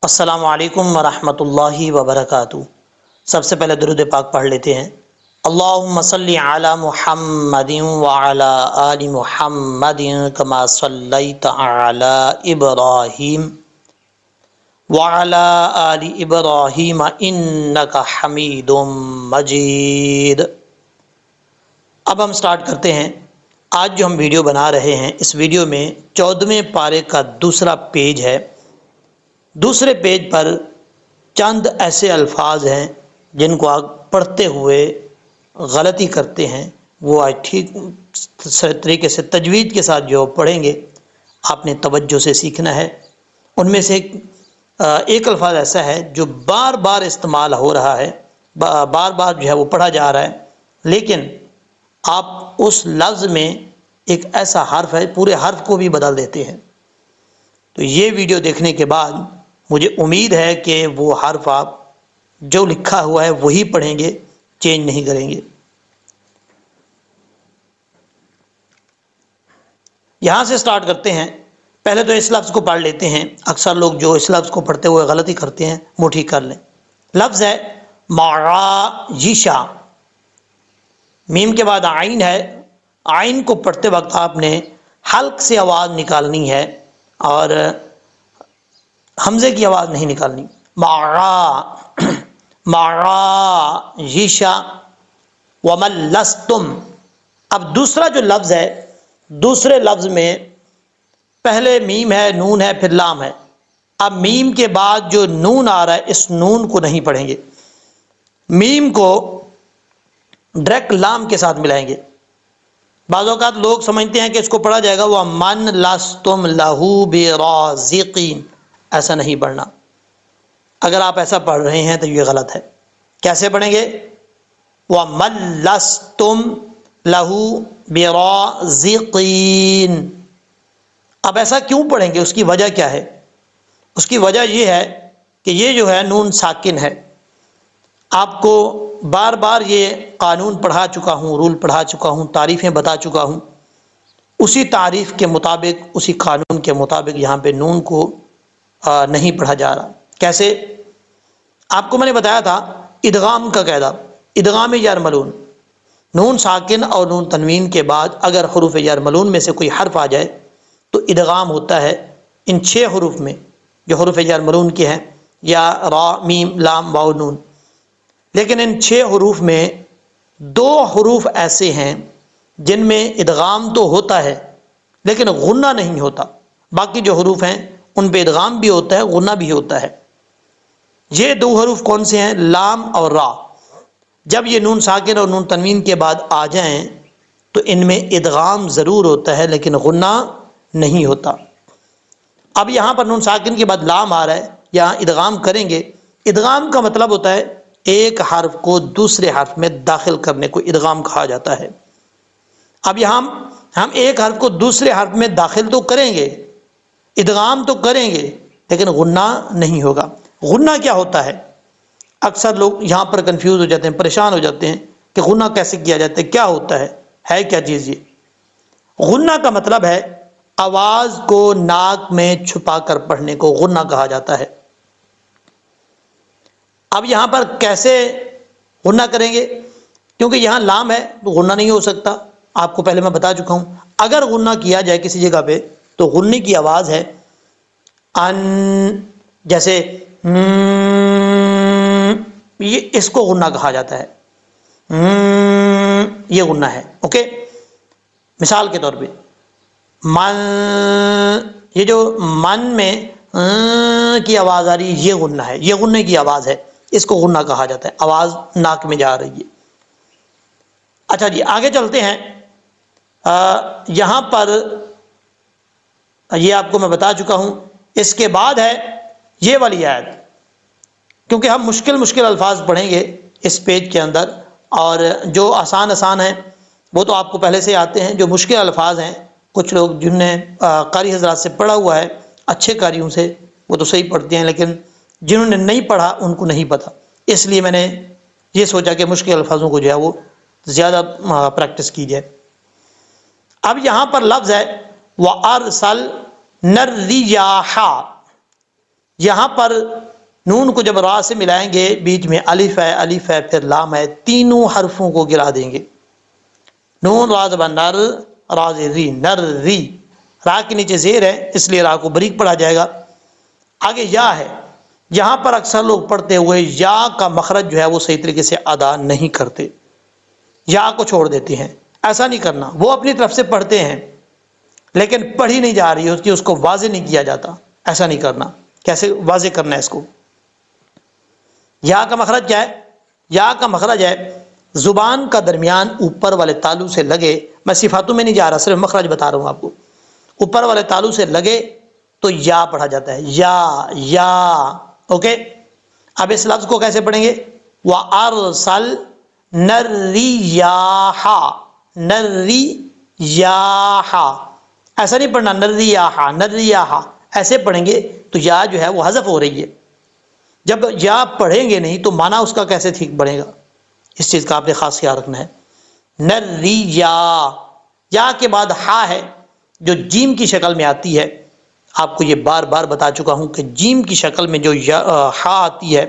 السلام علیکم ورحمۃ اللہ وبرکاتہ۔ سب سے پہلے درود پاک پڑھ لیتے ہیں۔ اللہم صلی علی محمد وعلی آل محمد کما صلیت علی ابراہیم وعلی آل ابراہیم انک حمید مجید۔ اب ہم سٹارٹ کرتے ہیں۔ آج جو ہم ویڈیو بنا رہے ہیں، اس ویڈیو میں 14ویں پارے کا دوسرا پیج ہے۔ دوسرے پیج پر چند ایسے الفاظ ہیں جن کو آپ پڑھتے ہوئے غلطی کرتے ہیں، وہ آج ٹھیک طریقے سے تجوید کے ساتھ جو پڑھیں گے آپ نے توجہ سے سیکھنا ہے۔ ان میں سے ایک الفاظ ایسا ہے جو بار بار استعمال ہو رہا ہے، بار بار جو ہے وہ پڑھا جا رہا ہے، لیکن آپ اس لفظ میں ایک ایسا حرف ہے، پورے حرف کو بھی بدل دیتے ہیں۔ تو یہ ویڈیو دیکھنے کے بعد مجھے امید ہے کہ وہ حرف آپ جو لکھا ہوا ہے وہی پڑھیں گے، چینج نہیں کریں گے۔ یہاں سے سٹارٹ کرتے ہیں۔ پہلے تو اس لفظ کو پڑھ لیتے ہیں۔ اکثر لوگ جو اس لفظ کو پڑھتے ہوئے غلطی کرتے ہیں وہ ٹھیک کر لیں۔ لفظ ہے معایشہ۔ میم کے بعد عین ہے۔ عین کو پڑھتے وقت آپ نے حلق سے آواز نکالنی ہے اور حمزے کی آواز نہیں نکالنی۔ معایشہ ومن لستم۔ اب دوسرا جو لفظ ہے، دوسرے لفظ میں پہلے میم ہے، نون ہے، پھر لام ہے۔ اب میم کے بعد جو نون آ رہا ہے، اس نون کو نہیں پڑھیں گے، میم کو ڈائریکٹ لام کے ساتھ ملائیں گے۔ بعض اوقات لوگ سمجھتے ہیں کہ اس کو پڑھا جائے گا وہ من لستم لہو برازقین، ایسا نہیں پڑھنا۔ اگر آپ ایسا پڑھ رہے ہیں تو یہ غلط ہے۔ کیسے پڑھیں گے؟ وَمَن لَسْتُمْ لَهُ بِرَازِقِينَ۔ اب ایسا کیوں پڑھیں گے؟ اس کی وجہ کیا ہے؟ اس کی وجہ یہ ہے کہ یہ جو ہے نون ساکن ہے۔ آپ کو بار بار یہ قانون پڑھا چکا ہوں، رول پڑھا چکا ہوں، تعریفیں بتا چکا ہوں۔ اسی تعریف کے مطابق، اسی قانون کے مطابق یہاں پہ نون کو نہیں پڑھا جا رہا۔ کیسے؟ آپ کو میں نے بتایا تھا ادغام کا قاعدہ، ادغام یرملون۔ نون ساکن اور نون تنوین کے بعد اگر حروف یرملون میں سے کوئی حرف آ جائے تو ادغام ہوتا ہے ان 6 حروف میں جو حروف یرملون کے ہیں، یا را، میم، لام، واو، نون۔ لیکن ان 6 حروف میں 2 حروف ایسے ہیں جن میں ادغام تو ہوتا ہے لیکن غنہ نہیں ہوتا۔ باقی جو حروف ہیں ان پہ ادغام بھی ہوتا ہے، غنہ بھی ہوتا ہے۔ یہ 2 حروف کون سے ہیں؟ لام اور را۔ جب یہ نون ساکن اور نون تنوین کے بعد آ جائیں تو ان میں ادغام ضرور ہوتا ہے لیکن غنہ نہیں ہوتا۔ اب یہاں پر نون ساکن کے بعد لام آ رہا ہے، یہاں ادغام کریں گے۔ ادغام کا مطلب ہوتا ہے ایک حرف کو دوسرے حرف میں داخل کرنے کو ادغام کہا جاتا ہے۔ اب یہاں ہم ایک حرف کو دوسرے حرف میں داخل تو کریں گے، ادغام تو کریں گے، لیکن غنہ نہیں ہوگا۔ غنہ کیا ہوتا ہے؟ اکثر لوگ یہاں پر کنفیوز ہو جاتے ہیں، پریشان ہو جاتے ہیں کہ غنہ کیسے کیا جاتا ہے، کیا ہوتا ہے کیا چیز یہ؟ غنہ کا مطلب ہے آواز کو ناک میں چھپا کر پڑھنے کو غنہ کہا جاتا ہے۔ اب یہاں پر کیسے غنہ کریں گے؟ کیونکہ یہاں لام ہے تو غنہ نہیں ہو سکتا، آپ کو پہلے میں بتا چکا ہوں۔ اگر غنہ کیا جائے کسی جگہ پہ تو غنی کی آواز ہے ان، جیسے یہ اس کو غنہ کہا جاتا ہے، یہ غنہ ہے۔ اوکے، مثال کے طور پہ من، یہ جو من میں کی آواز آ رہی ہے یہ غنہ ہے، یہ غنہ کی آواز ہے، اس کو غنہ کہا جاتا ہے، آواز ناک میں جا رہی ہے۔ اچھا جی، آگے چلتے ہیں۔ یہاں پر یہ آپ کو میں بتا چکا ہوں۔ اس کے بعد ہے یہ والی آیت، کیونکہ ہم مشکل الفاظ پڑھیں گے اس پیج کے اندر، اور جو آسان ہیں وہ تو آپ کو پہلے سے آتے ہیں۔ جو مشکل الفاظ ہیں، کچھ لوگ جن نے قاری حضرات سے پڑھا ہوا ہے، اچھے قاریوں سے، وہ تو صحیح پڑھتے ہیں، لیکن جنہوں نے نہیں پڑھا ان کو نہیں پتہ۔ اس لیے میں نے یہ سوچا کہ مشکل الفاظوں کو جو ہے وہ زیادہ پریکٹس کی جائے۔ اب یہاں پر لفظ ہے وَأَرْسَلْنَا الرِّيَاحَ۔ یہاں پر نون کو جب را سے ملائیں گے بیچ میں الف ہے پھر لام ہے، تینوں حرفوں کو گرا دیں گے. نون را زبر نر، را ری نر ری، را کے نیچے زیر ہے اس لیے را کو بریک پڑھا جائے گا. آگے یا ہے، یہاں پر اکثر لوگ پڑھتے ہوئے یا کا مخرج جو ہے وہ صحیح طریقے سے ادا نہیں کرتے، یا کو چھوڑ دیتے ہیں. ایسا نہیں کرنا، وہ اپنی طرف سے پڑھتے ہیں لیکن پڑھی نہیں جا رہی ہے، اس کو واضح نہیں کیا جاتا. ایسا نہیں کرنا. کیسے واضح کرنا ہے اس کو؟ یا کا مخرج کیا ہے؟ یا کا مخرج ہے زبان کا درمیان اوپر والے تالو سے لگے، میں صفاتوں میں نہیں جا رہا، صرف مخرج بتا رہا ہوں آپ کو. اوپر والے تالو سے لگے تو یا پڑھا جاتا ہے، یا. اوکے، اب اس لفظ کو کیسے پڑھیں گے؟ وَأَرْسَلْ نَرِّيَّاحَ، نَرِّيَّاحَ، ایسا نہیں پڑھنا نَرِّيَّاحَ نَرِّيَّاحَ، ایسے پڑھیں گے تو یا جو ہے وہ حذف ہو رہی ہے. جب یا پڑھیں گے نہیں تو معنی اس کا کیسے ٹھیک بنے گا؟ اس چیز کا آپ نے خاص خیال رکھنا ہے. نَرِّيَّا، یا کے بعد ہا ہے جو جیم کی شکل میں آتی ہے. آپ کو یہ بار بار بتا چکا ہوں کہ جیم کی شکل میں جو ہا آتی ہے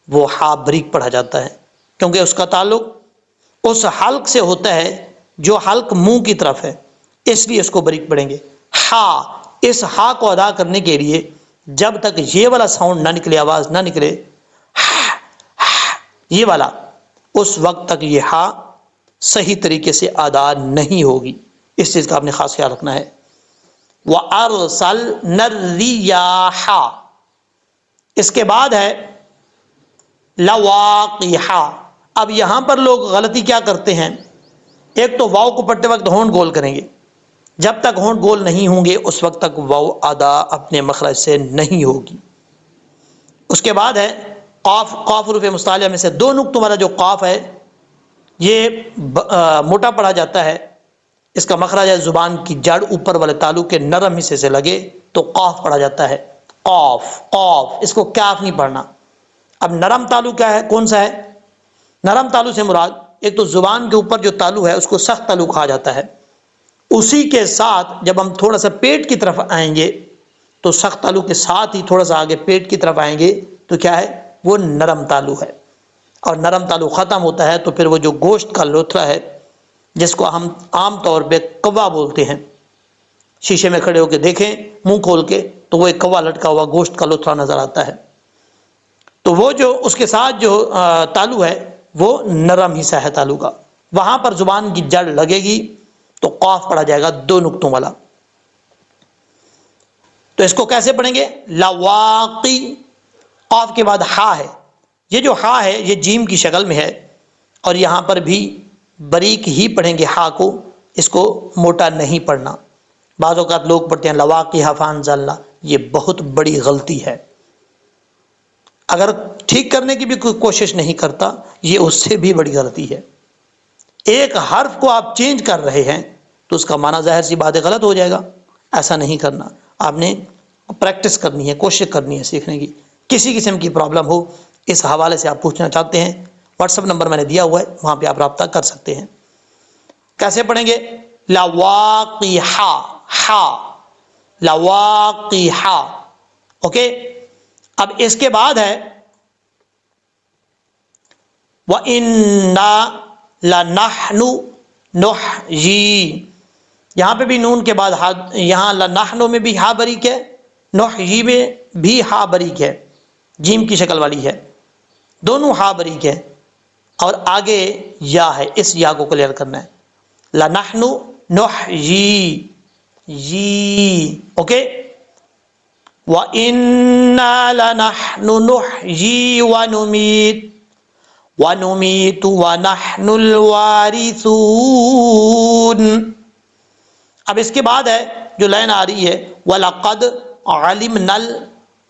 وہ ہا بریک پڑھا جاتا ہے، کیونکہ اس کا تعلق اس حلق سے ہوتا ہے جو حلق منہ کی طرف ہے، اس لیے اس کو بریک پڑھیں گے. ہا، اس ہا کو ادا کرنے کے لیے جب تک یہ والا ساؤنڈ نہ نکلے، آواز نہ نکلے یہ والا، اس وقت تک یہ ہا صحیح طریقے سے ادا نہیں ہوگی. اس چیز کا آپ نے خاص خیال رکھنا ہے. وَأَرْسَلْنَا الرِّيَاحَ، اس کے بعد ہے لَوَاقِحَ. اب یہاں پر لوگ غلطی کیا کرتے ہیں؟ ایک تو واو کو پڑھتے وقت ہونٹ گول کریں گے، جب تک ہونٹ گول نہیں ہوں گے اس وقت تک واو ادا اپنے مخرج سے نہیں ہوگی. اس کے بعد ہے قاف. قاف حروف مستعلیہ میں سے دو نقطوں والا جو قاف ہے یہ موٹا پڑھا جاتا ہے. اس کا مخرج ہے زبان کی جڑ اوپر والے تالو کے نرم حصے سے لگے تو قاف پڑھا جاتا ہے. قاف، قاف، اس کو کاف نہیں پڑھنا. اب نرم تالو کیا ہے؟ کون سا ہے؟ نرم تالو سے مراد ایک تو زبان کے اوپر جو تالو ہے اس کو سخت تالو کہا جاتا ہے، اسی کے ساتھ جب ہم تھوڑا سا پیٹ کی طرف آئیں گے تو سخت تالو کے ساتھ ہی تھوڑا سا آگے پیٹ کی طرف آئیں گے تو کیا ہے؟ وہ نرم تالو ہے. اور نرم تالو ختم ہوتا ہے تو پھر وہ جو گوشت کا لوتھڑا ہے جس کو ہم عام طور پہ کوا بولتے ہیں، شیشے میں کھڑے ہو کے دیکھیں منہ کھول کے تو وہ ایک کوا لٹکا ہوا گوشت کا لوتھڑا نظر آتا ہے. تو وہ جو اس کے ساتھ جو تالو ہے وہ نرم حصہ ہے تالو کا، وہاں پر زبان کی جڑ لگے گی تو قاف پڑھا جائے گا دو نقطوں والا. تو اس کو کیسے پڑھیں گے؟ لواقی. قاف کے بعد ہا ہے، یہ جو ہا ہے یہ جیم کی شکل میں ہے اور یہاں پر بھی بریک ہی پڑھیں گے ہا کو، اس کو موٹا نہیں پڑھنا. بعض اوقات لوگ پڑھتے ہیں لواقی فانزلنا، یہ بہت بڑی غلطی ہے. اگر ٹھیک کرنے کی بھی کوئی کوشش نہیں کرتا یہ اس سے بھی بڑی غلطی ہے. ایک حرف کو آپ چینج کر رہے ہیں تو اس کا معنی ظاہر سی بات ہے غلط ہو جائے گا. ایسا نہیں کرنا. آپ نے پریکٹس کرنی ہے، کوشش کرنی ہے سیکھنے کی. کسی قسم کی پرابلم ہو اس حوالے سے آپ پوچھنا چاہتے ہیں، واٹس ایپ نمبر میں نے دیا ہوا ہے، وہاں پہ آپ رابطہ کر سکتے ہیں. کیسے پڑھیں گے؟ لواقیحا، ہا، لواقیحا. اوکے. اب اس کے بعد ہے وَإِنَّا لَنَحْنُ نُحْيِي. یہاں پہ بھی نون کے بعد ہا، یہاں لَنَحْنُ میں بھی ہا بریک ہے، نُحْيِي میں بھی ہا بریک ہے، جیم کی شکل والی ہے، دونوں ہا بریک ہے اور آگے یا ہے. اس یا کو کلیئر کرنا ہے. لَنَحْنُ نُحْيِي، یی. اوکے. وَإِنَّا لَنَحْنُ نُحْيِي وَنُمِيتُ، وَنُمِيتُ وَنَحْنُ الْوَارِثُونَ. اب اس کے بعد ہے جو لائن آ رہی ہے وَلَقَدْ عَلِمْنَا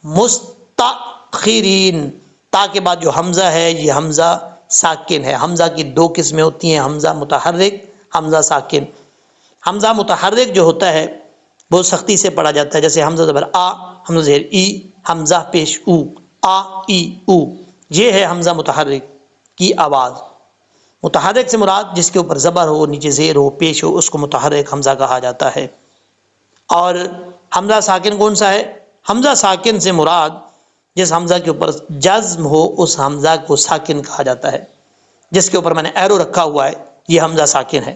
الْمُسْتَأْخِرِينَ. تا کے بعد جو حمزہ ہے یہ حمزہ ساکن ہے. حمزہ کی دو قسمیں ہوتی ہیں، حمزہ متحرک، حمزہ ساکن. حمزہ متحرک جو ہوتا ہے بہت سختی سے پڑھا جاتا ہے، جیسے حمزہ زبر آ، حمزہ زیر ای، حمزہ پیش او، آ ای او. یہ ہے حمزہ متحرک کی آواز. متحرک سے مراد جس کے اوپر زبر ہو، نیچے زیر ہو، پیش ہو، اس کو متحرک حمزہ کہا جاتا ہے. اور حمزہ ساکن کون سا ہے؟ حمزہ ساکن سے مراد جس حمزہ کے اوپر جزم ہو اس حمزہ کو ساکن کہا جاتا ہے. جس کے اوپر میں نے ایرو رکھا ہوا ہے یہ حمزہ ساکن ہے.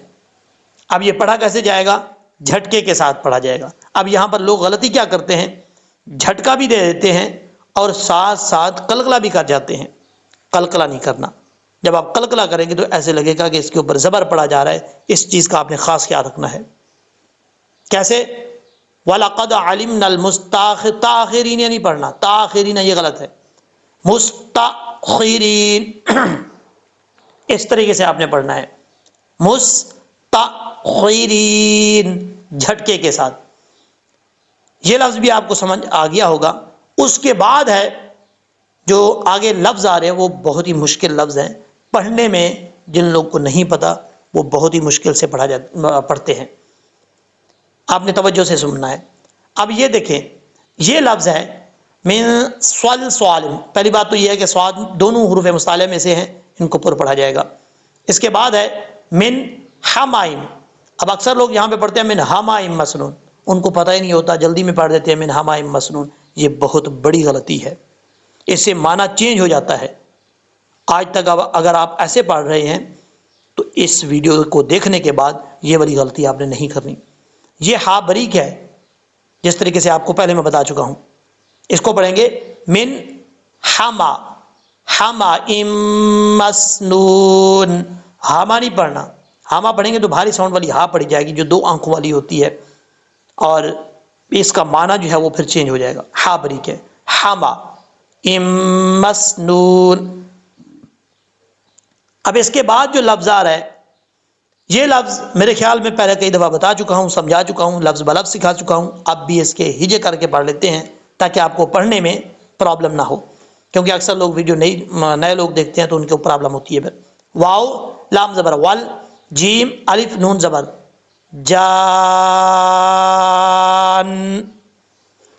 اب یہ پڑھا کیسے جائے گا؟ جھٹکے کے ساتھ پڑھا جائے گا. اب یہاں پر لوگ غلطی کیا کرتے ہیں، جھٹکا بھی دے دیتے ہیں اور ساتھ ساتھ قلقلہ بھی کر جاتے ہیں. قلقلہ نہیں کرنا. جب آپ قلقلہ کریں گے تو ایسے لگے گا کہ اس کے اوپر زبر پڑا جا رہا ہے. اس چیز کا آپ نے خاص خیال رکھنا ہے. کیسے؟ وَلَقَدْ عَلِمْنَا الْمُسْتَاخِرِينَ نہیں پڑھنا، تاخرین یہ غلط ہے، مستاخرین اس طریقے سے آپ نے پڑھنا ہے، مستاخرین جھٹکے کے ساتھ. یہ لفظ بھی آپ کو سمجھ آ گیا ہوگا. اس کے بعد ہے جو آگے لفظ آ رہے ہیں وہ بہت ہی مشکل لفظ ہیں. پڑھنے میں جن لوگ کو نہیں پتا وہ بہت ہی مشکل سے پڑھتے ہیں. آپ نے توجہ سے سننا ہے. اب یہ دیکھیں یہ لفظ ہے من سوال. پہلی بات تو یہ ہے کہ سواد دونوں حروف مصالحہ میں سے ہیں، ان کو پر پڑھا جائے گا. اس کے بعد ہے من حمائم. اب اکثر لوگ یہاں پہ پڑھتے ہیں من حمائم مسنون، ان کو پتہ ہی نہیں ہوتا، جلدی میں پڑھ دیتے ہیں من حمائم مسنون. یہ بہت بڑی غلطی ہے، اس سے معنی چینج ہو جاتا ہے. آج تک اگر آپ ایسے پڑھ رہے ہیں تو اس ویڈیو کو دیکھنے کے بعد یہ والی غلطی آپ نے نہیں کرنی. یہ ہا بریک ہے جس طریقے سے آپ کو پہلے میں بتا چکا ہوں. اس کو پڑھیں گے من حما حما مسنون. ہاما نہیں پڑھنا. ہاما پڑھیں گے تو بھاری ساؤنڈ والی ہا پڑھی جائے گی جو 2 آنکھوں والی ہوتی ہے اور اس کا معنی جو ہے وہ پھر چینج ہو جائے گا. ہا بریک ہے حما مسنون. اب اس کے بعد جو لفظ آ رہا ہے یہ لفظ میرے خیال میں پہلے کئی دفعہ بتا چکا ہوں، سمجھا چکا ہوں، لفظ بلفظ سکھا چکا ہوں. اب بھی اس کے ہجے کر کے پڑھ لیتے ہیں تاکہ آپ کو پڑھنے میں پرابلم نہ ہو، کیونکہ اکثر لوگ ویڈیو نئے لوگ دیکھتے ہیں تو ان کو پرابلم ہوتی ہے. پھر واو لام زبر ول، جیم الف نون زبر جان.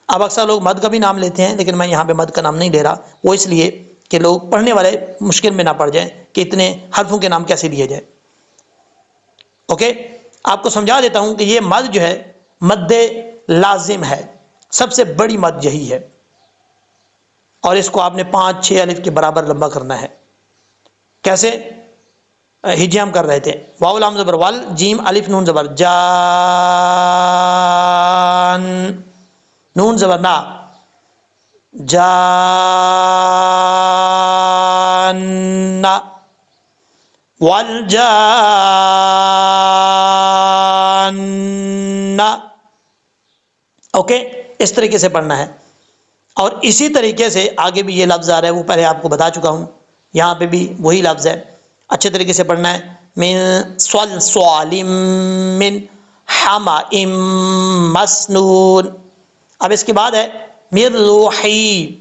اب اکثر لوگ مد کا بھی نام لیتے ہیں لیکن میں یہاں پہ مد کا نام نہیں لے رہا، وہ اس لیے کہ لوگ پڑھنے والے مشکل میں نہ پڑ جائیں کہ اتنے حرفوں کے نام کیسے لیے جائیں. اوکے، آپ کو سمجھا دیتا ہوں کہ یہ مد جو ہے مد لازم ہے، سب سے بڑی مد یہی ہے اور اس کو آپ نے 5-6 الف کے برابر لمبا کرنا ہے. کیسے؟ ہجے ہم کر رہے تھے واو لام زبر ول، جیم الف نون زبر جان، نون زبر نا جان، والجان. اوکے، اس طریقے سے پڑھنا ہے. اور اسی طریقے سے آگے بھی یہ لفظ آ رہا ہے، وہ پہلے آپ کو بتا چکا ہوں. یہاں پہ بھی وہی لفظ ہے، اچھے طریقے سے پڑھنا ہے. من صلصال من حمأ مسنون. اب اس کے بعد ہے من روحی.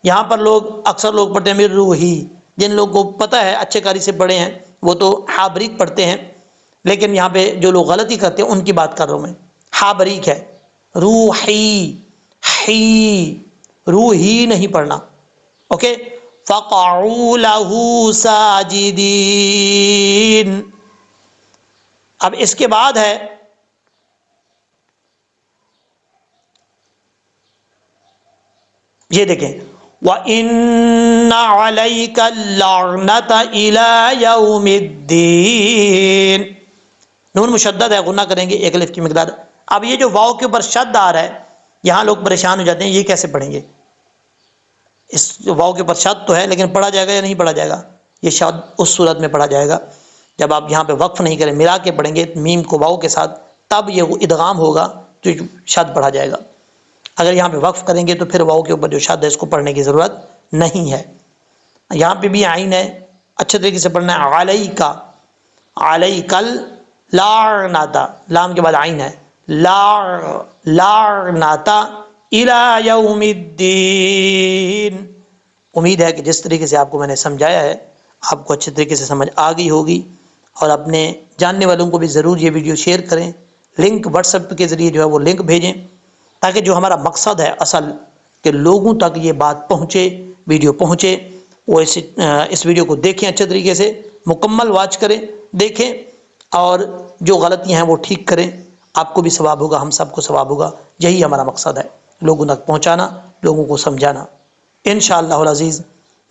یہاں پر اکثر لوگ پڑھتے ہیں من روحی. جن لوگوں کو پتہ ہے اچھے قاری سے پڑھے ہیں وہ تو ہا بریک پڑھتے ہیں، لیکن یہاں پہ جو لوگ غلطی کرتے ہیں ان کی بات کر رہا ہوں میں. ہا بریک ہے، روحی ہی، روحی نہیں پڑھنا. اوکے، فقعوا له ساجدین. اب اس کے بعد ہے یہ دیکھیں وَإِنَّ عَلَيْكَ اللَّعْنَةَ إِلَى يَوْمِ الدِّينِ. نون مشدد ہے، غنہ کریں گے 1 الف کی مقدار. اب یہ جو واو کے اوپر شد آ رہا ہے یہاں لوگ پریشان ہو جاتے ہیں یہ کیسے پڑھیں گے. اس واو کے اوپر شد تو ہے لیکن پڑھا جائے گا یا نہیں پڑھا جائے گا؟ یہ شد اس صورت میں پڑھا جائے گا جب آپ یہاں پہ وقف نہیں کریں، ملا کے پڑھیں گے میم کو واو کے ساتھ، تب یہ ادغام ہوگا تو شد پڑھا جائے گا. اگر یہاں پہ وقف کریں گے تو پھر واو کے اوپر جو شد ہے اس کو پڑھنے کی ضرورت نہیں ہے. یہاں پہ بھی عین ہے، اچھے طریقے سے پڑھنا ہے. علیکا، علیکل لعنتا، لام کے بعد عین ہے، لعنتا الی یوم الدین. امید ہے کہ جس طریقے سے آپ کو میں نے سمجھایا ہے آپ کو اچھے طریقے سے سمجھ آ گئی ہوگی. اور اپنے جاننے والوں کو بھی ضرور یہ ویڈیو شیئر کریں، لنک واٹس ایپ کے ذریعے جو ہے وہ لنک بھیجیں تاکہ جو ہمارا مقصد ہے اصل کہ لوگوں تک یہ بات پہنچے، ویڈیو پہنچے، وہ اس ویڈیو کو دیکھیں، اچھے طریقے سے مکمل واچ کریں، دیکھیں اور جو غلطیاں ہیں وہ ٹھیک کریں. آپ کو بھی ثواب ہوگا، ہم سب کو ثواب ہوگا. یہی ہمارا مقصد ہے، لوگوں تک پہنچانا، لوگوں کو سمجھانا. انشاءاللہ العزیز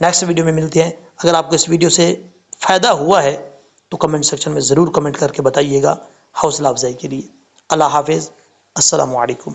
نیکسٹ ویڈیو میں ملتے ہیں۔ اگر آپ کو اس ویڈیو سے فائدہ ہوا ہے تو کمنٹ سیکشن میں ضرور کمنٹ کر کے بتائیے گا، حوصلہ افزائی کے لیے۔ اللہ حافظ، السلام علیکم۔